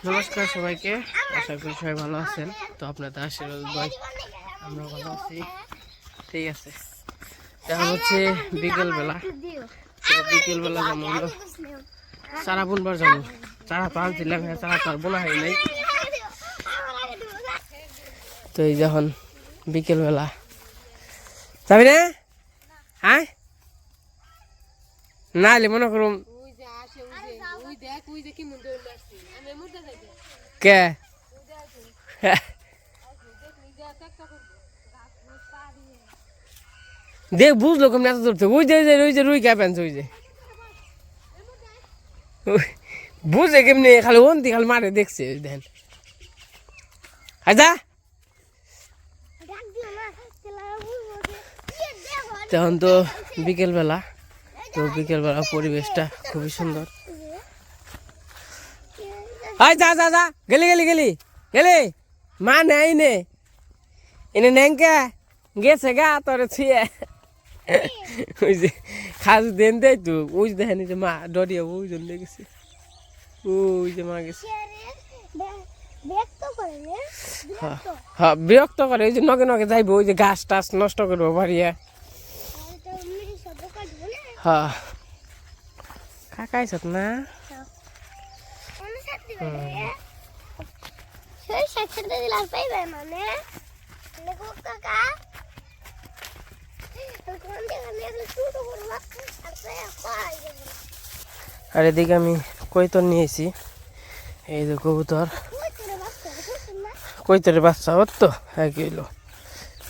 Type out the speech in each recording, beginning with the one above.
নমস্কার সবাইকে, আশা করি সবাই ভালো আছেন। তো আপনাদের আশীর্বাদ ভাই আমরা ভালো আছি। ঠিক আছে, এখন হচ্ছে বিকেলবেলা। বিকেলবেলা যেমন হলো চারা বুনবার যাবো। চারা তো আনছিলাম, হ্যাঁ চারা তো আর বোনা হয় নাই। তো এই যখন বিকেলবেলা যাবি না, হ্যাঁ না এলে মনে করুন কে দেখ বুঝলো কেমন এত ধরতে। ওই যে রুই কে পেনছে, ওই যে বুঝে কেমনি খালি অন্তি খালি মারে দেখছে দেন। আচ্ছা তখন তো বিকেলবেলা, তো বিকেলবেলা পরিবেশটা খুবই সুন্দর। আয় যা যা যা গেলি গেলি গেলি গেলি মা নেই নে এনে নেংকে গেছে গা তোরে ছুঁয়ে। ওই যে খাস দেন দেয় তো, ওই যে দেখেন যে মা ডরিয়া ওই জন্য গেছে, ওই যে মা গেছে। হ্যাঁ বিরক্ত করে, ওই যে নগে নগে যাইবো, ওই যে গাছ টাছ নষ্ট করবো বাড়িয়া। হ্যাঁ কাকাইছত না আর এদিকে আমি কৈতর নিয়েছি। এই যে কবুতর কৈতরের বাচ্চা ওর তো এক এলো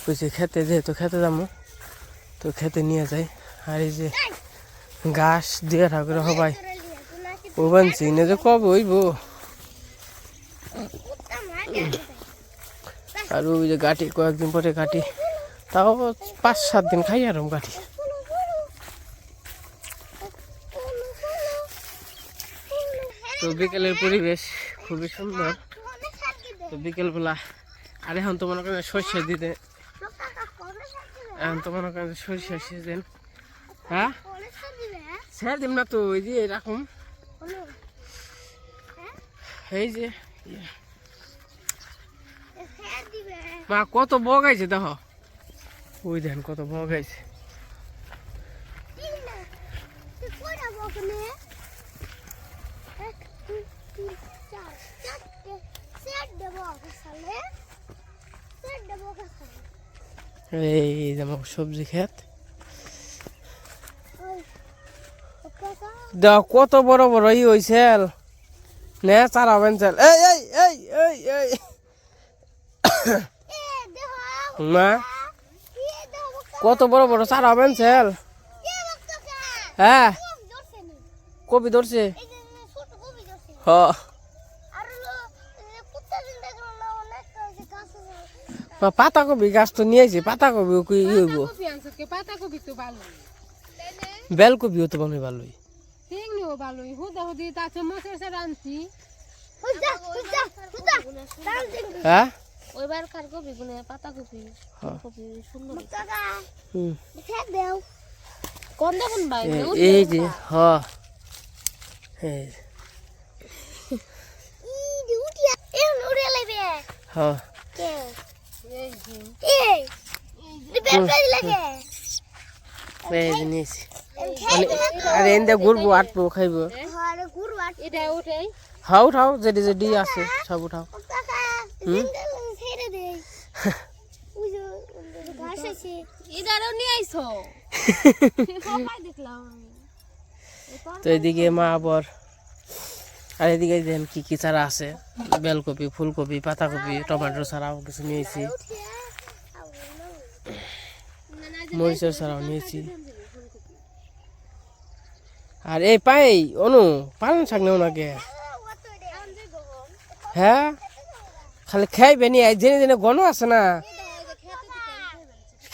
বুঝছি খেতে, যেহেতু খেতে যাবো তো খেতে নিয়ে যাই। আর এই যে ঘাস দিয়ে ঠাকুর হবাই ও বানছি না যে কবে হইব। আর ওই যে গাঠি কয়েকদিন পরে গাঠি, তাও 5-7 দিন খাই আর গাঠি। তো বিকেলের পরিবেশ খুবই সুন্দর। তো বিকেলবেলা আর এখন তো মনে করেন সর্ষে দিতে, এখন তো মনে করেন সরিষা সিজন। হ্যাঁ ছেড়ে দিম না তো, ওই যে এরকম এই যে মা কত বগাইছে দেখো, ওই দেখেন কত বগাইছে। এই যেমন সবজি ক্ষেত দেখ কত বড় বড় ই হয়েছে নে চারা বেঞ্চেল। এই এই এই এই এই মা কত বড় বড় চারা বেঞ্চেল। হ্যাঁ কপি ধরছে, হ পাতা কপি গাছ তো নিয়েছি। পাতা কপি কি হইব, বেলকপিও তো মনে ভালোই। হ্যাঁ এই যে হ্যাঁ হ্যাঁ আর এনে ঘুরবো আটবো খাইবো। হ্যাঁ উঠাও যেটি যেটি আছে সব উঠাও। তো এদিকে মা আবার, আর এদিকে দেখেন কি কি চারা আছে, বেলকপি ফুলকপি পাতাকপি টমেটো ছাড়াও কিছু নিয়েছি, মরিচের ছাড়াও নিয়েছি। আর এই পাই অনু পালন শাক নেও নাকি? হ্যাঁ খালি খাইবে নি, জেনে জেনে গণ আছে না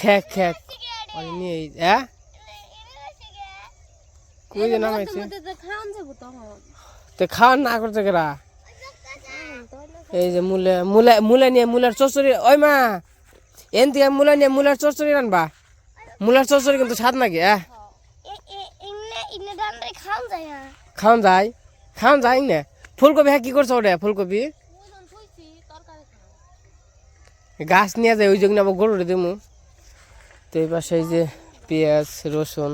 খেক খেক নিয়ে। হ্যাঁ কই যে নামাইছে তো খাওয়ান না করতে গেরা। এই যে মূলে মূলে মূলে নিয়ে মূলার চচ্চড়ি, ওই মা এন থেকে মূলা নিয়ে মূলার চচ্চড়ি রানবা। মূলার চচ্চড়ি কিন্তু স্বাদ নাকি? খাওয়ান যায় খাওয়ান যায় না ফুলকপি হ্যাঁ কি করছো ওটা ফুলকপি গাছ নিয়ে যায় ওই জন্য আবার গরুরে দেবো। তো এই পাশে এই যে পেঁয়াজ রসুন,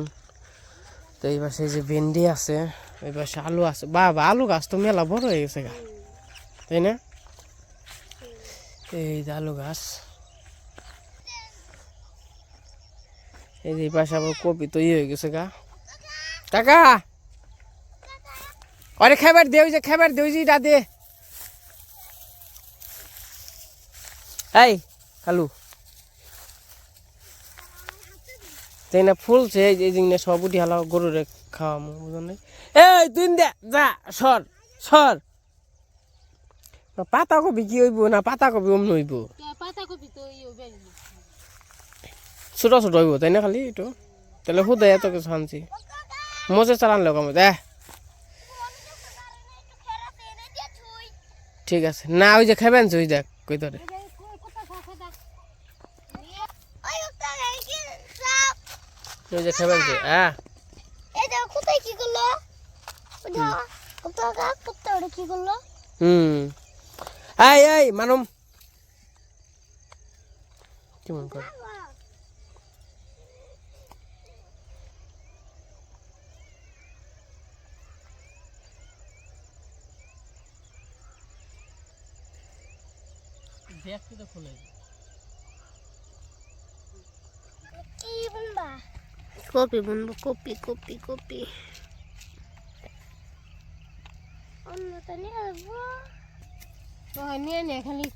তো এই পাশে এই যে ভেন্ডি আছে, ওই পাশে আলু আছে। বাবা আলু গাছ তো মেলা বড় হয়ে গেছে গা, তাই না? এই যে আলু গাছ, এই যে এই পাশে আবার কপি তো হয়ে গেছে গা। কাকা আরে খাবার দে, ওই যে খাবার দে, ওই যে এটা দে। এই কালু তাই না ফুলছে এই জিনিস সব উঠি হালা গরুরে খাওয়ামো বুঝলেন। এই তুই দে যা, সর সর। পাতা কপি কি হইব না, পাতা কপি অমন হইব, ছোট ছোট হইব তাই না? খালি একটু তাহলে হুদে এত কিছু আনছি মজে চালান লোক আমার দে। ঠিক আছে না, ওই যে খাবেন ওই দেখ কই ধরে ওই যে খাবেন হ্যাঁ। এই এই মানুম কেমন কর কপি বুনবো, কপি কপি কপি নিয়ে নে খালি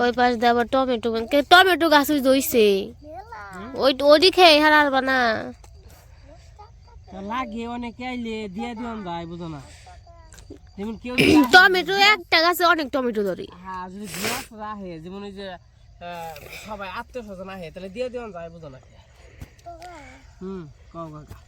ওই পাশ দিয়ে আবার টমেটো টমেটো গাছ দইছে ওই ওদি খেয়ে হারার বানা লাগে অনেকে আইলে দিয়ে দিন যায় বুঝো না। যেমন কেউ টমেটো একটা গাছে অনেক টমেটো ধরে, হ্যাঁ যদি গাছ রাখে যেমন ওই যে সবাই আত্মীয় স্বজন আহে তাহলে দিয়ে দিন যায় বুঝো না। কও কাকা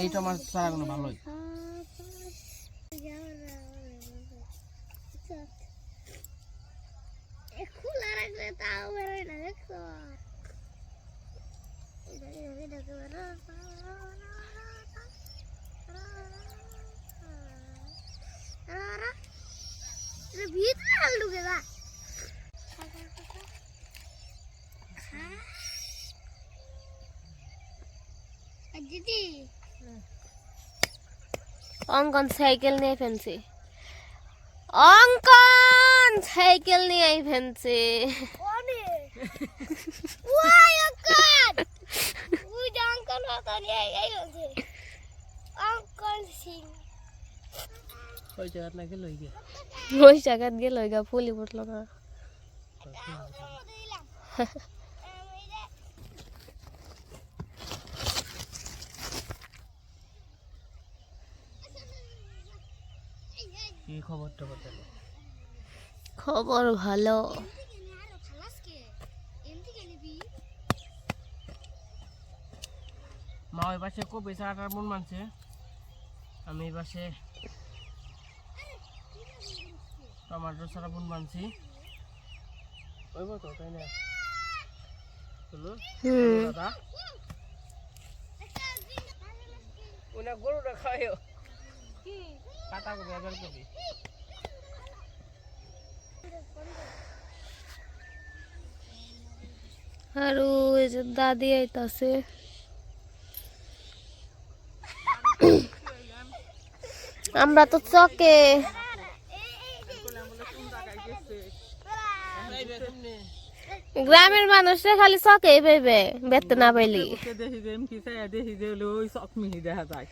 এইটা আমার চারাগুলো ভালোই খোলা রাখলে তাও বেরোয় না দেখছো। ভিতরে হাল ঢুকে যা দিদি। অঙ্কন সাইকেল নিয়ে ফেলছে, অঙ্কন সাইকেল নিয়ে ফেলছে। ওই জায়গাত গেল ফুলি ফুটল না। খবর ভালো। মা ওই পাশে কপি চারাটার মন মানছে, আমি এই পাশে টমেটো চারা মন মানছি। ওই তো তাই না দাদা ওনা গরুটা খাইও পাতা কপি আবার কপি। আর ওই যে দাদি আইতাছে। আমরা তো চকে গ্রামের মানুষরা খালি চকে পাইবে বেতন না পাইলি দেখি যে এমকি চাইয়া দেখি যে ওই চক মিহি দেখা যায়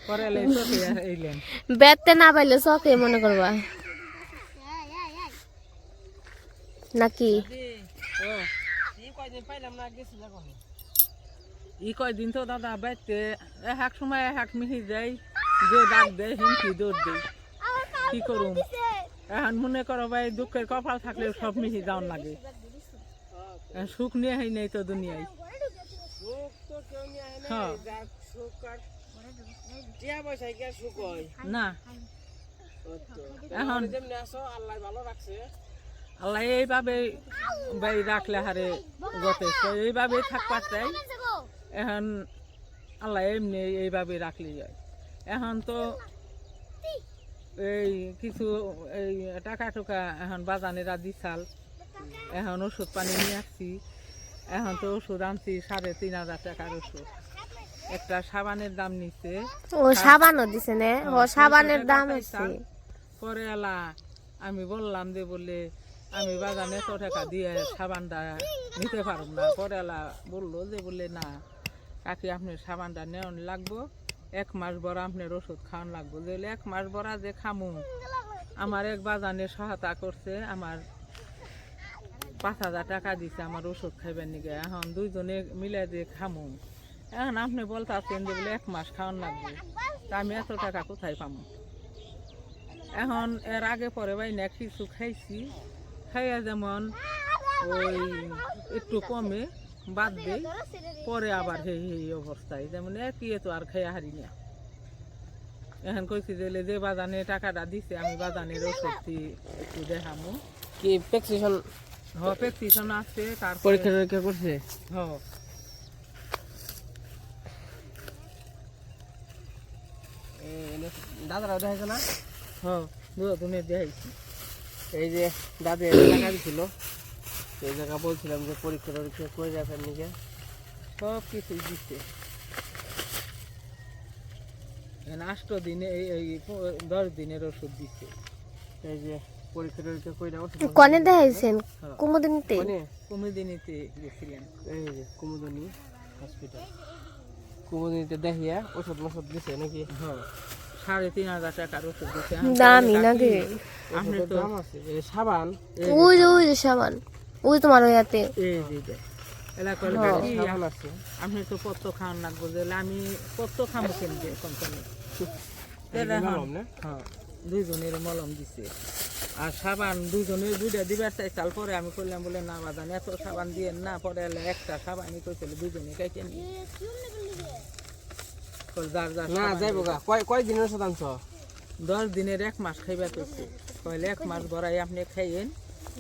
পরে চকে এইলেন বেতন না পাইলে চকে মনে করবা নাকি ই কয়দিন তো দাদা বাইতে এক সময় এক মিহি যায় যে ডাক দেয় হিমকি দৌড় দেয় কি করুম এখন মনে করো ভাই দুঃখের কপাল থাকলে সব মিহি যাওয়ার লাগে সুখ নিয়ে হয় নাই তো দুনিয়ায় হ্যাঁ না এখন আল্লাহ এইভাবে বাই রাখলে হারে যথেষ্ট এইভাবে থাকবার চাই এখন আল্লাহ এমনি এইভাবে রাখলে যায় এখন তো এই কিছু এই টাকা টুকা এখন বাজানেরা দিছাল এখন ওষুধ পানি নিয়ে আসছি এখন তো ওষুধ আনছি 3,500 টাকার ওষুধ একটা সাবানের দাম নিচ্ছে ও সাবানও দিছে না ও সাবানের দাম আছে পরে এলা আমি বললাম যে বলে আমি বাজানে 100 টাকা দিয়ে সাবানটা নিতে পারব না পরে এলা বললো যে বলে না কাকি আপনার সাবানটা নেওয়ান লাগবো 1 মাস বড় আপনার ওষুধ খাওয়ান লাগবো যে 1 মাস বড় যে খামু আমার এক বাজানে সহায়তা করছে আমার 5,000 টাকা দিছে আমার ওষুধ খাইবার নিগে এখন দুইজনে মিলে দিয়ে খামু এখন আপনি বলতেছেন যে বলে 1 মাস খাওয়ান লাগবে তা আমি এত টাকা কোথায় পাবো এখন এর আগে পরে ভাই না কিছু খাইছি খাইয়া যেমন ওই একটু কমে বাদ দেই পরে আবার এই অবস্থায় যেমন একই তো আর খাইয়া হারি না এখন কইছি যে বাজানে টাকাটা দিছে আমি বাজানের ওষুধটি একটু দেখামু কি প্রেসক্রিপশন প্রেসক্রিপশন আছে তার পরীক্ষা টরীক্ষা করছে দাদারাও দেখাইছে না তুমি দেখাইছি এই যে দাদি টাকা দিছিল সেই জায়গা বলছিলাম যে পরীক্ষা টরীক্ষা করে যাবেন নিজে সব কিছুই দিচ্ছে 8 দিনে এই 10 দিনের ওষুধ দিচ্ছে এই যে পরীক্ষা টরীক্ষা করে কোনে দেখাইছেন কুমুদিনীতে কুমুদিনীতে গেছিলেন এই যে কুমুদিনী হসপিটাল কুমুদিনীতে দেখিয়া ওষুধ মষুধ দিছে নাকি 3,500 টাকার ওষুধ দিচ্ছে দামি নাকি আপনি তো সাবান ওই যে সাবান ওই তোমার ওইতে এই যে এলাকার সাবান আছে আপনি তো পত্র খাওয়ান লাগবো যে আমি পত্র খাবো কেমন কোম্পানি দুইজনের মলম দিছে আর সাবান দুইজনের দুইটা দিবার চাই চাল পরে আমি করলাম বলে না বাজান এত সাবান দিয়ে না পরে একটা সাবানই কইছিল দুইজনে খাইতে নি না যাইব গা কয় দিনের ওষুধ আনছ 10 দিনের 1 মাস খাইবা কইছে কইলে 1 মাস বড়াই আপনি খাইয়েন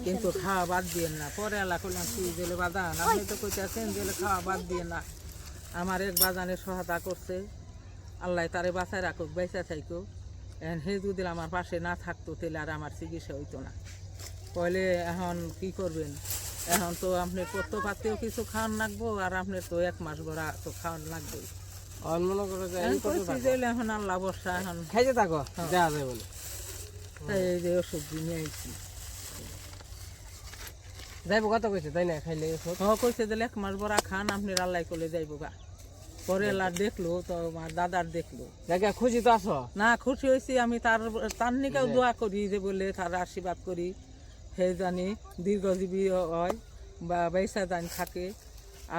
কিন্তু খাওয়া বাদ দিয়ে না পরে এলা করলাম কি জেলে বাজান আপনি তো কইতেছেন জেলে খাওয়া বাদ দিয়ে না আমার এক বাজানের সহায়তা করছে আল্লাহ তারে বাঁচায় রাখুক বেঁচে থাইকো এখন হে যদি আমার পাশে না থাকতো তাহলে আর আমার চিকিৎসা হইতো না কইলে এখন কি করবেন এখন তো আপনি পত্র পাতিও কিছু খাওয়ান লাগবো আর আপনার তো 1 মাস বড়া তো খাওয়ান লাগবে মনে করো এখন আল্লাহ বর্ষা এখন খাইতে থাকো যাওয়া যায় বলে এই যে ওষুধ নিয়ে আইছি যাইব কত কইছে তাই না খাইলে কইছে যে 1 মাস বড়া খান আপনার আল্লাহ কলে যাইব গা পরে এলা দেখলো তো আমার দাদার দেখলো জায়গা খুশি তো আছো না খুশি হয়েছি আমি তার নিকেও দোয়া করি যে বলে তার আশীর্বাদ করি হে জানি দীর্ঘজীবী হয় বা বেঁচে জানি থাকে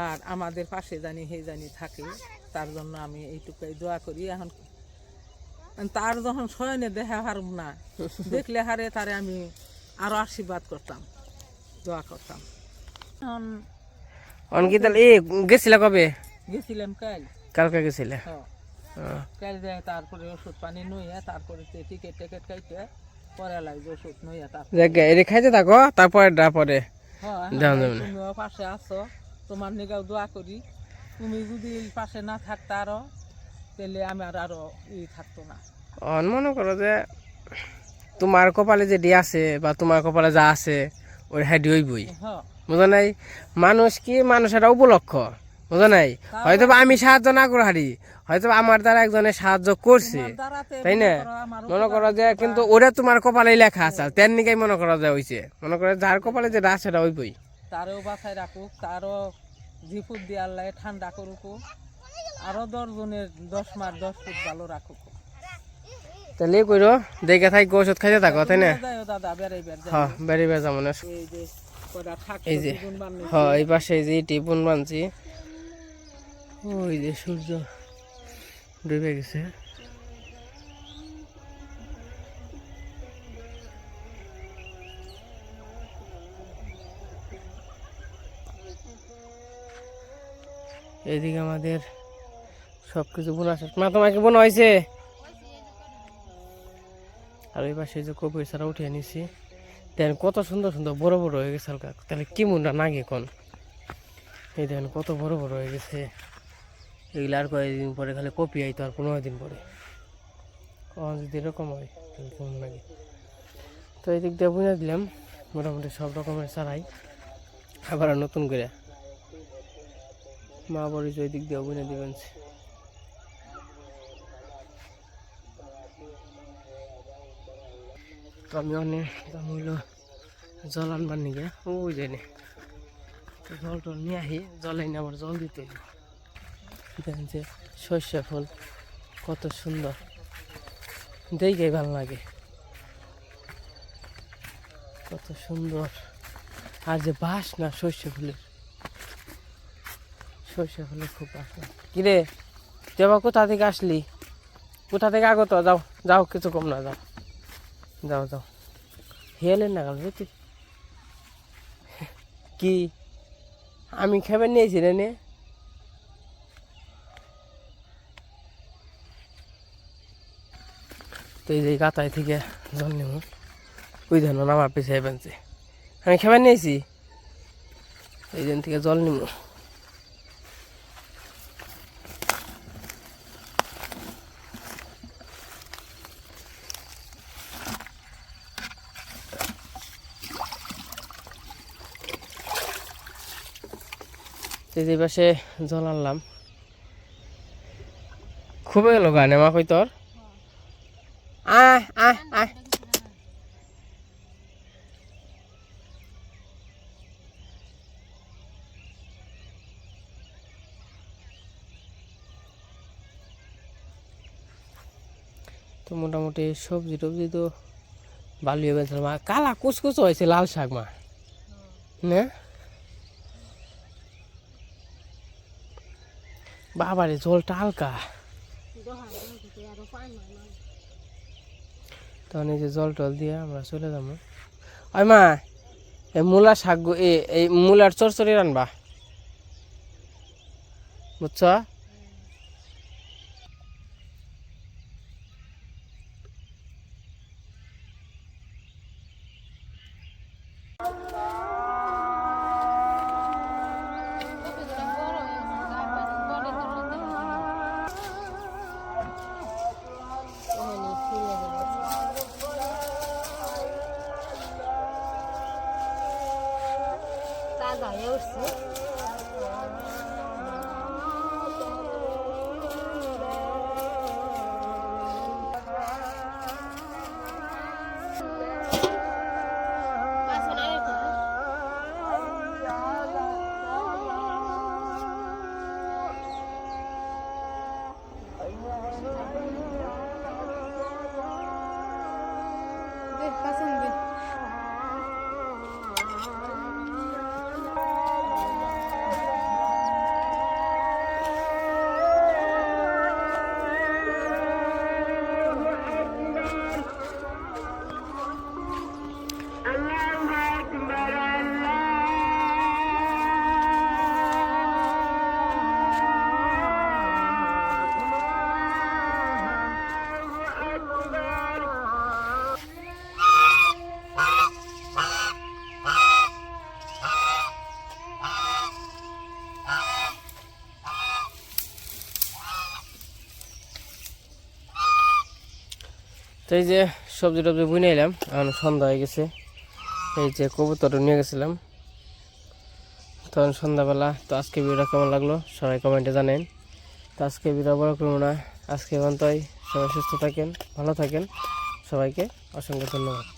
আর আমাদের পাশে জানি হে জানি থাকে তার জন্য আমি এইটুকুই দোয়া করি এখন তার যখন শয়নে দেখা হারব না দেখলে হারে তারে আমি আরো আশীর্বাদ করতাম দোয়া করতাম অনকি তাহলে গেছিলা কবে গেছিলাম কালকে গেছিলে কাল যায় তারপরে ওষুধ পানি নইয়া তারপরে টিকেট টিকেট খাইতে পরে লাগবে ওষুধ নইয়া তারপরে এর খাইতে থাকো তারপরে পরে তুমিও পাশে আছো তোমার নিগাও দোয়া করি তুমি যদি পাশে না থাকতে আরো তাহলে আমার আরো থাকতো না মনে করো যে তোমার কপালে যেটি আছে বা তোমার কপালে যা আছে ওই হাইডি হইবই বুঝো নাই মানুষ কি মানুষ একটা উপলক্ষ বুঝো নাই, হয়তো বা আমি সাহায্য না করে হারি, হয়তো বা আমার দ্বারা একজনে সাহায্য করছে, দাঁড়াতে তাই না? মনে করো যে কিন্তু ওরা তোমার কপালে লেখা আছে, তেন নিকাই মনে করা যায় হইছে, মনে করো যার কপালে যেটা আছে সেটা হইবই। তারও বাসায় রাখুক, তারও জিপুর দিয়ে আল্লাহ ঠান্ডা করুক, আরো 10 জনের 10 মাস 10 ফুট ভালো রাখুক। তাহলে কইরো দেখে থাকি, ওষুধ খাইতে থাকো, তাই না? যাইও দাদা বেড়াইবার যাই। হ্যাঁ বেরিয়ে যাবো না। এই যে কটা থাক এই যে জীবন বানিয়ে হ্যাঁ এই পাশে এই যে টিপুন বানছি, ওই যে সূর্য ডুবে গেছে। এইদিকে আমাদের সবকিছু বোনা শেষ। মা তোমাকে বোনা হয়েছে? আর ওই পাশে যে কপি ছাড়া উঠিয়ে নিছি, দেখেন কত সুন্দর সুন্দর বড় বড় হয়ে গেছে হালকা, তাহলে কি মনটা নাগে কোন, এই দেখেন কত বড় বড় হয়ে গেছে। এগুলো আর কয়েকদিন পরে খালি কপি আইতো, আর 15 দিন পরে কখন যদি এরকম হয় তাহলে কেমন লাগে। তো এই দিক দিয়ে বুঝে দিলাম মোটামুটি সব রকমের ছাড়াই, আবার নতুন করে মা বলিস ওই দিক দিয়ে বুঝে দিবেন। তো আমি অনেক হইল জল আনবার নিগে ওই জানি, তো জল টল নিয়ে আহি, জল এনে আবার জল দিতে হইল। দেখেন যে সর্ষে ফুল কত সুন্দর, দেখে ভালো লাগে, কত সুন্দর। আর যে বাসনা সর্ষে ফুলের, সর্ষে ফুলের খুব বাসনা। কিরে দেবা কোথা থেকে আসলি, কোথা থেকে আগত? যাও যাও কিছু কম না, যাও যাও যাও, হেলেন না গেল তুই কি আমি খেবার নিয়েছি রে নে। তো এই যে গাতায় থেকে জল নেব, ওই ধরুন আমার পিছিয়ে পেনছে, আমি খেবার নিয়েছি, এই দিন থেকে জল নিব। এই পাশে জল আনলাম, খুবই গেল গানে মা কই তোর, আয় আয় আয়। তো মোটামুটি সবজি টবজি তো ভালোই হয়েছিল মা, কালা কুচকুচো হয়েছে লাল শাক মা না বাবারে, জলটা হালকা, তখন এই যে জল টল দিয়ে আমরা চলে যাবো। ওই মা এই মূলা শাক, এই মূলার চরচড়ি রানবা বুঝছ। তাজা হয়ে উঠছে। তো এই যে সবজি টবজি বুনে এলাম, এখন সন্ধ্যা হয়ে গেছে। এই যে কবুতরটা নিয়ে গেছিলাম, তখন সন্ধ্যাবেলা। তো আজকে ভিডিওটা কেমন লাগলো সবাই কমেন্টে জানেন। তো আজকে ভিডিও বড় করবো না, আজকে পর্যন্তই। সবাই সুস্থ থাকেন, ভালো থাকেন, সবাইকে অসংখ্য ধন্যবাদ।